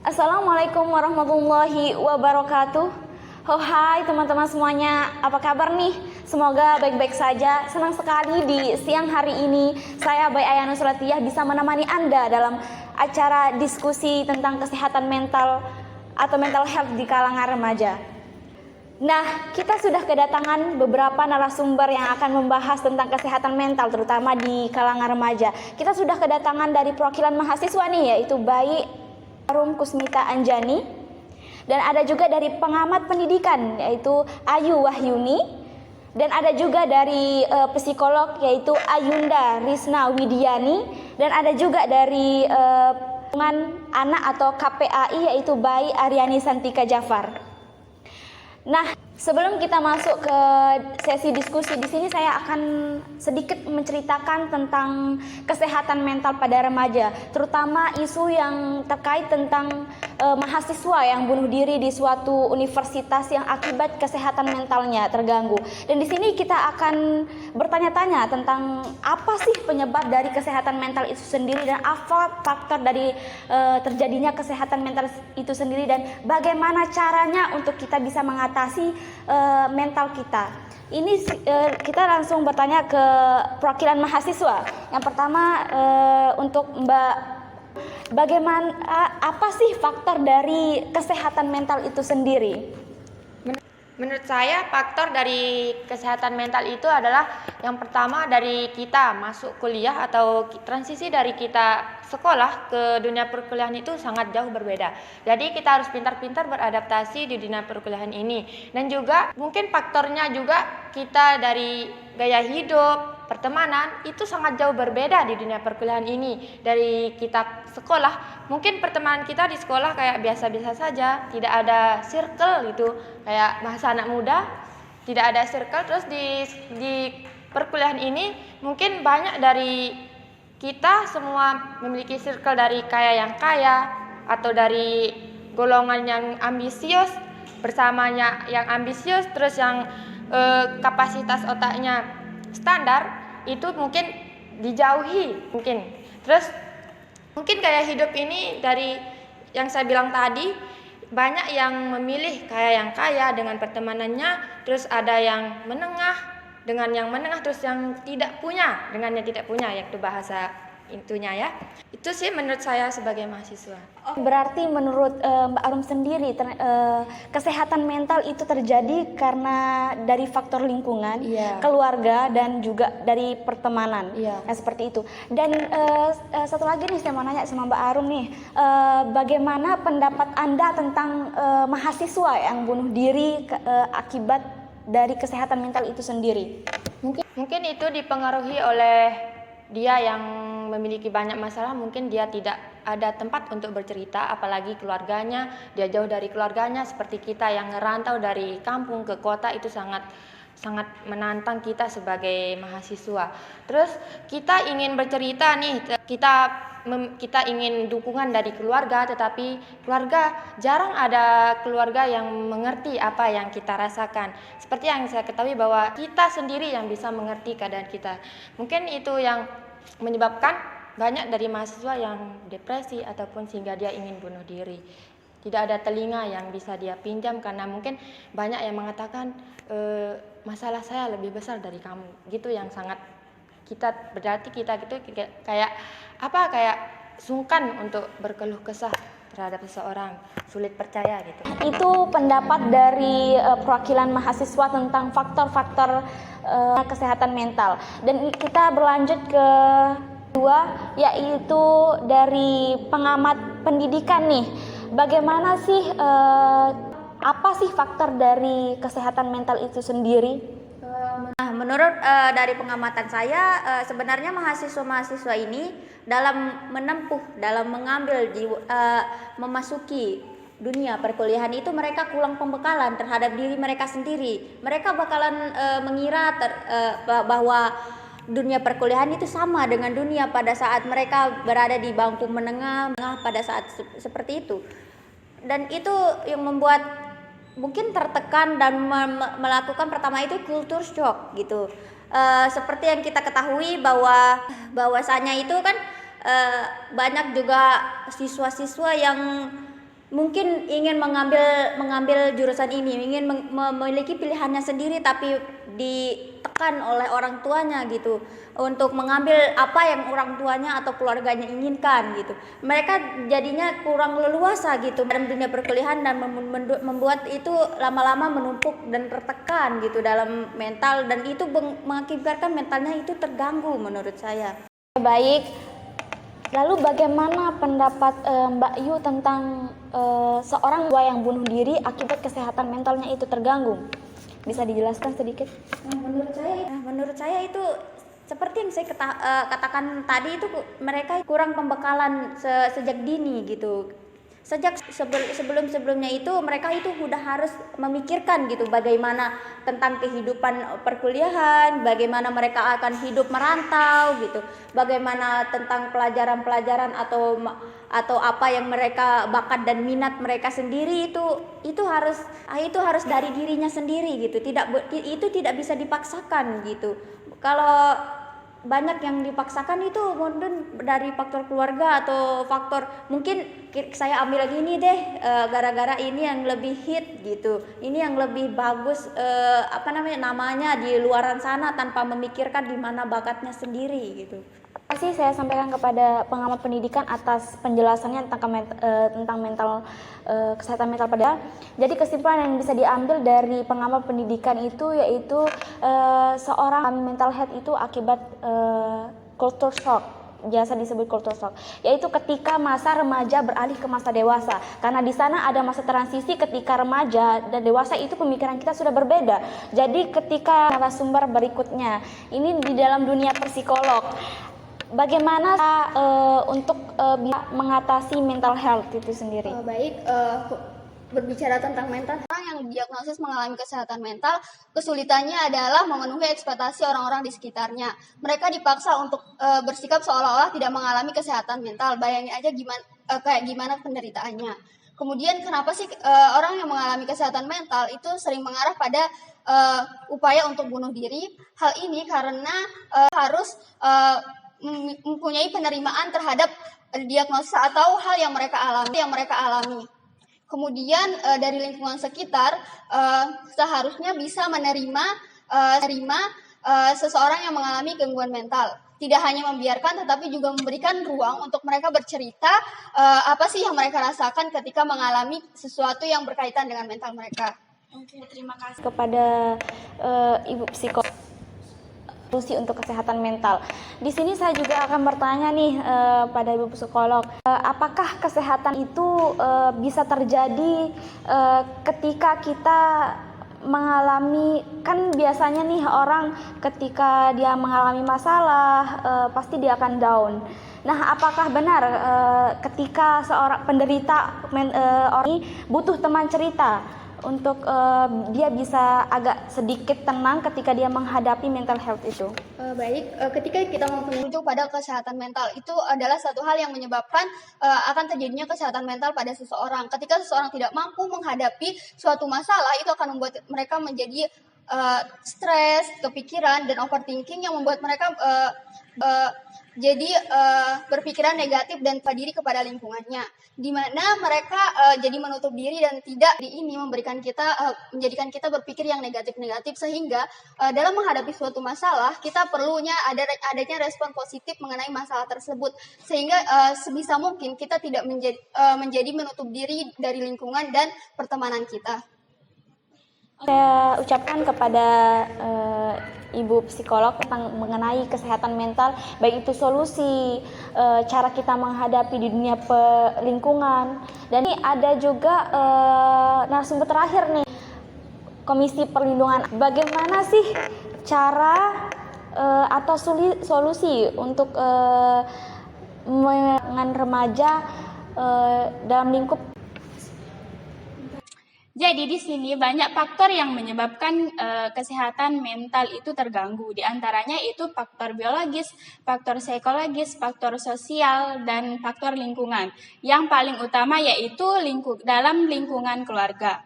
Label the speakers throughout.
Speaker 1: Assalamualaikum warahmatullahi wabarakatuh. Oh hai teman-teman semuanya, apa kabar nih? Semoga baik-baik saja. Senang sekali di siang hari ini saya Bayi Ayana Suratiyah bisa menemani Anda dalam acara diskusi tentang kesehatan mental atau mental health di kalangan remaja. Nah, kita sudah kedatangan beberapa narasumber yang akan membahas tentang kesehatan mental terutama di kalangan remaja. Kita sudah kedatangan dari perwakilan mahasiswa nih, yaitu Bayi Arum Kusmita Anjani, dan ada juga dari pengamat pendidikan yaitu Ayu Wahyuni, dan ada juga dari psikolog yaitu Ayunda Risna Widiani, dan ada juga dari anak atau KPAI yaitu Bayi Aryani Santika Jafar. Nah, sebelum kita masuk ke sesi diskusi di sini, saya akan sedikit menceritakan tentang kesehatan mental pada remaja, terutama isu yang terkait tentang mahasiswa yang bunuh diri di suatu universitas yang akibat kesehatan mentalnya terganggu. Dan di sini kita akan bertanya-tanya tentang apa sih penyebab dari kesehatan mental itu sendiri, dan apa faktor dari terjadinya kesehatan mental itu sendiri, dan bagaimana caranya untuk kita bisa mengatasi mental kita. Ini kita langsung bertanya ke perwakilan mahasiswa. Yang pertama untuk Mbak, bagaimana apa sih faktor dari kesehatan mental itu sendiri?
Speaker 2: Menurut saya faktor dari kesehatan mental itu adalah yang pertama dari kita masuk kuliah atau transisi dari kita sekolah ke dunia perkuliahan itu sangat jauh berbeda. Jadi kita harus pintar-pintar beradaptasi di dunia perkuliahan ini. Dan juga mungkin faktornya juga kita dari gaya hidup, pertemanan itu sangat jauh berbeda di dunia perkuliahan ini. Dari kita sekolah, mungkin pertemanan kita di sekolah kayak biasa-biasa saja, tidak ada circle gitu, kayak bahasa anak muda, tidak ada circle. Terus di perkuliahan ini mungkin banyak dari kita semua memiliki circle dari kaya yang kaya atau dari golongan yang ambisius, bersamanya yang ambisius, terus yang kapasitas otaknya standar itu mungkin dijauhi mungkin. Terus mungkin gaya hidup ini dari yang saya bilang tadi, banyak yang memilih yang kaya dengan pertemanannya, terus ada yang menengah dengan yang menengah, terus yang tidak punya dengan yang tidak punya, yaitu bahasa intinya ya. Itu sih menurut saya sebagai mahasiswa.
Speaker 1: Berarti menurut Mbak Arum sendiri kesehatan mental itu terjadi karena dari faktor lingkungan, keluarga, dan juga dari pertemanan. Nah, seperti itu. Dan satu lagi nih saya mau nanya sama Mbak Arum nih, bagaimana pendapat Anda tentang mahasiswa yang bunuh diri akibat dari kesehatan mental itu sendiri?
Speaker 2: Mungkin itu dipengaruhi oleh dia yang memiliki banyak masalah. Mungkin dia tidak ada tempat untuk bercerita, apalagi keluarganya, dia jauh dari keluarganya. Seperti kita yang ngerantau dari kampung ke kota, itu sangat menantang kita sebagai mahasiswa. Terus kita ingin bercerita nih, kita ingin dukungan dari keluarga, tetapi keluarga jarang ada keluarga yang mengerti apa yang kita rasakan. Seperti yang saya ketahui bahwa kita sendiri yang bisa mengerti keadaan kita. Mungkin itu yang menyebabkan banyak dari mahasiswa yang depresi ataupun sehingga dia ingin bunuh diri. Tidak ada telinga yang bisa dia pinjam, karena mungkin banyak yang mengatakan masalah saya lebih besar dari kamu. Gitu yang sangat berarti kita gitu kayak sungkan untuk berkeluh kesah terhadap seseorang, sulit percaya gitu.
Speaker 1: Itu pendapat dari perwakilan mahasiswa tentang faktor-faktor kesehatan mental. Dan kita berlanjut ke dua, yaitu dari pengamat pendidikan nih. Bagaimana sih apa sih faktor dari kesehatan mental itu sendiri?
Speaker 3: Nah, menurut dari pengamatan saya, sebenarnya mahasiswa-mahasiswa ini dalam mengambil memasuki dunia perkuliahan itu, mereka kurang pembekalan terhadap diri mereka sendiri. Mereka bakalan mengira bahwa dunia perkuliahan itu sama dengan dunia pada saat mereka berada di bangku menengah pada saat seperti itu. Dan itu yang membuat mungkin tertekan dan melakukan pertama itu culture shock gitu. Seperti yang kita ketahui bahwasanya itu kan banyak juga siswa-siswa yang mungkin ingin mengambil jurusan ini, ingin memiliki pilihannya sendiri, tapi ditekan oleh orang tuanya gitu untuk mengambil apa yang orang tuanya atau keluarganya inginkan gitu. Mereka jadinya kurang leluasa gitu dalam dunia perkuliahan dan membuat itu lama-lama menumpuk dan tertekan gitu dalam mental, dan itu mengakibatkan mentalnya itu terganggu menurut saya.
Speaker 1: Baik, lalu bagaimana pendapat Mbak Yu tentang seorang tua yang bunuh diri akibat kesehatan mentalnya itu terganggu? Bisa dijelaskan sedikit?
Speaker 3: Menurut saya itu seperti yang saya katakan tadi, itu mereka kurang pembekalan sejak dini gitu. Sejak sebelumnya itu mereka itu sudah harus memikirkan gitu bagaimana tentang kehidupan perkuliahan, bagaimana mereka akan hidup merantau gitu, bagaimana tentang pelajaran-pelajaran atau apa yang mereka bakat dan minat mereka sendiri, itu harus dari dirinya sendiri gitu. Itu tidak bisa dipaksakan gitu. Kalau banyak yang dipaksakan itu mungkin dari faktor keluarga atau faktor mungkin saya ambil lagi ini deh gara-gara ini yang lebih hit gitu, ini yang lebih bagus namanya di luaran sana, tanpa memikirkan di mana bakatnya sendiri gitu.
Speaker 1: Terima kasih saya sampaikan kepada pengamat pendidikan atas penjelasannya tentang kesehatan mental pada. Jadi kesimpulan yang bisa diambil dari pengamat pendidikan itu yaitu seorang mental health itu akibat culture shock, biasa disebut culture shock, yaitu ketika masa remaja beralih ke masa dewasa. Karena di sana ada masa transisi ketika remaja dan dewasa itu pemikiran kita sudah berbeda. Jadi ketika narasumber berikutnya ini di dalam dunia psikolog, bagaimana untuk bisa mengatasi mental health itu sendiri?
Speaker 4: Berbicara tentang mental, orang yang didiagnosis mengalami kesehatan mental, kesulitannya adalah memenuhi ekspektasi orang-orang di sekitarnya. Mereka dipaksa untuk bersikap seolah-olah tidak mengalami kesehatan mental. Bayangin aja gimana penderitaannya. Kemudian kenapa sih orang yang mengalami kesehatan mental itu sering mengarah pada upaya untuk bunuh diri? Hal ini karena harus mempunyai penerimaan terhadap diagnosis atau hal yang mereka alami. Kemudian dari lingkungan sekitar seharusnya bisa menerima seseorang yang mengalami gangguan mental. Tidak hanya membiarkan, tetapi juga memberikan ruang untuk mereka bercerita apa sih yang mereka rasakan ketika mengalami sesuatu yang berkaitan dengan mental mereka.
Speaker 1: Oke, terima kasih kepada Ibu Psikolog solusi untuk kesehatan mental. Di sini saya juga akan bertanya nih pada Ibu Psikolog, apakah kesehatan itu bisa terjadi ketika kita mengalami, kan biasanya nih orang ketika dia mengalami masalah pasti dia akan down. Nah, apakah benar ketika seorang penderita orang ini butuh teman cerita untuk dia bisa agak sedikit tenang ketika dia menghadapi mental health itu?
Speaker 4: Ketika kita menuju pada kesehatan mental, itu adalah satu hal yang menyebabkan akan terjadinya kesehatan mental pada seseorang. Ketika seseorang tidak mampu menghadapi suatu masalah, itu akan membuat mereka menjadi stres, kepikiran, dan overthinking yang membuat mereka berpikiran negatif dan pada diri kepada lingkungannya, di mana mereka jadi menutup diri dan tidak menjadikan kita berpikir yang negatif, sehingga dalam menghadapi suatu masalah kita perlunya adanya respon positif mengenai masalah tersebut, sehingga sebisa mungkin kita tidak menjadi menutup diri dari lingkungan dan pertemanan kita.
Speaker 1: Saya ucapkan kepada Ibu Psikolog tentang mengenai kesehatan mental, baik itu solusi, cara kita menghadapi di dunia lingkungan. Dan ini ada juga narasumber terakhir nih, Komisi Perlindungan. Bagaimana sih cara atau solusi untuk dengan remaja dalam lingkup?
Speaker 5: Jadi di sini banyak faktor yang menyebabkan kesehatan mental itu terganggu. Di antaranya itu faktor biologis, faktor psikologis, faktor sosial, dan faktor lingkungan. Yang paling utama yaitu dalam lingkungan keluarga.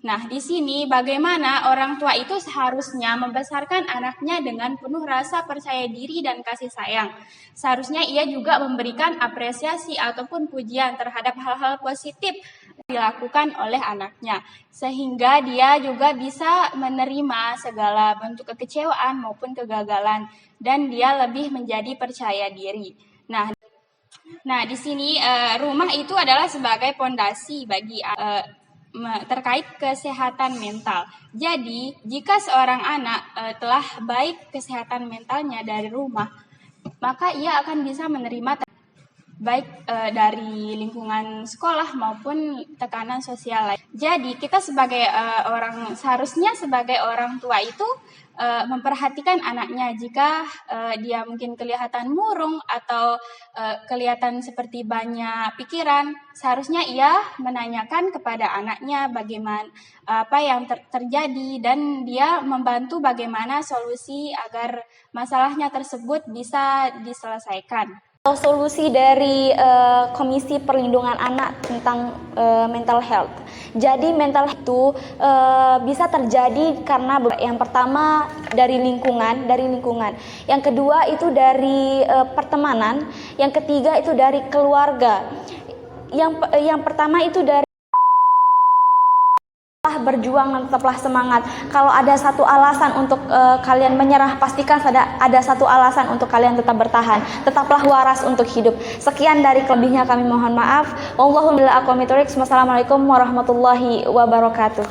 Speaker 5: Nah, di sini bagaimana orang tua itu seharusnya membesarkan anaknya dengan penuh rasa percaya diri dan kasih sayang. Seharusnya ia juga memberikan apresiasi ataupun pujian terhadap hal-hal positif dilakukan oleh anaknya, sehingga dia juga bisa menerima segala bentuk kekecewaan maupun kegagalan, dan dia lebih menjadi percaya diri. Nah, di sini rumah itu adalah sebagai pondasi bagi terkait kesehatan mental. Jadi, jika seorang anak telah baik kesehatan mentalnya dari rumah, maka ia akan bisa menerima baik dari lingkungan sekolah maupun tekanan sosial lain. Jadi kita sebagai seharusnya sebagai orang tua itu memperhatikan anaknya jika dia mungkin kelihatan murung atau kelihatan seperti banyak pikiran, seharusnya ia menanyakan kepada anaknya bagaimana apa yang terjadi dan dia membantu bagaimana solusi agar masalahnya tersebut bisa diselesaikan.
Speaker 1: Solusi dari Komisi Perlindungan Anak tentang mental health. Jadi mental health itu bisa terjadi karena yang pertama dari lingkungan, yang kedua itu dari pertemanan, yang ketiga itu dari keluarga. Yang pertama itu dari berjuang dan tetaplah semangat. Kalau ada satu alasan untuk kalian menyerah, pastikan ada satu alasan untuk kalian tetap bertahan. Tetaplah waras untuk hidup. Sekian dari kelebihnya kami mohon maaf. Wassalamualaikum warahmatullahi wabarakatuh.